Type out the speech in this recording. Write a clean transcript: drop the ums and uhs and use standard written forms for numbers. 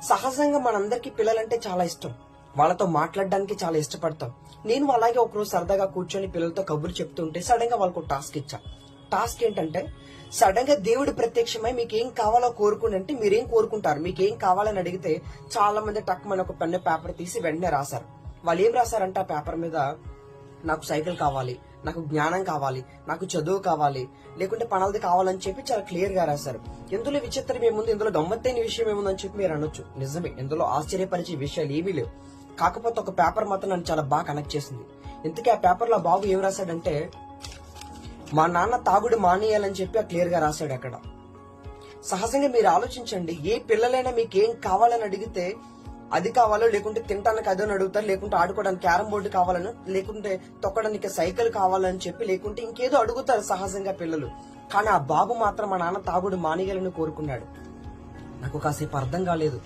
సహజంగా మనందరికి పిల్లలంటే చాలా ఇష్టం. వాళ్ళతో మాట్లాడడానికి చాలా ఇష్టపడతాం. నేను అలాగే ఒకరోజు సరదాగా కూర్చొని పిల్లలతో కబుర్లు చెప్తుంటే సడన్ గా వాళ్ళకు టాస్క్ ఇచ్చా. టాస్క్ ఏంటంటే, సడన్ గా దేవుడు ప్రత్యక్షమై మీకేం కావాలో కోరుకుని అంటే మీరేం కోరుకుంటారు, మీకేం కావాలని అడిగితే చాలా మంది టక్మని ఒక పెన్ను పేపర్ తీసి వెంటనే రాశారు. వాళ్ళు ఏం రాశారంటే ఆ పేపర్ మీద, నాకు సైకిల్ కావాలి, నాకు జ్ఞానం కావాలి, నాకు చదువు కావాలి, లేకుంటే పనులది కావాలని చెప్పి చాలా క్లియర్ గా రాశారు. ఇందులో విచిత్రం ఏముంది, ఇందులో గమ్మత్తైన విషయం ఏముందని చెప్పి మీరు అనొచ్చు. నిజమే, ఇందులో ఆశ్చర్యపరిచే విషయాలు ఏమీ లేవు. కాకపోతే ఒక పేపర్ మాత్రం నన్ను చాలా బాగా కనెక్ట్ చేసింది. ఇంతకీ ఆ పేపర్ లో బాబు ఏం రాశాడంటే, మా నాన్న తాగుడు మానేయాలని చెప్పి ఆ క్లియర్ గా రాశాడు అక్కడ. సహజంగా మీరు ఆలోచించండి, ఏ పిల్లలైనా మీకేం కావాలని అడిగితే అది కావాలో, లేకుంటే తినడానికి అదో అడుగుతారు, లేకుంటే ఆడుకోవడానికి క్యారం బోర్డు కావాలను, లేకుంటే తొక్కడానికి సైకిల్ కావాలని చెప్పి, లేకుంటే ఇంకేదో అడుగుతారు సహజంగా పిల్లలు. కానీ ఆ బాబు మాత్రం మా నాన్న తాగుడు మానేయాలని కోరుకున్నాడు. నాకు కాసేపు అర్థం కాలేదు.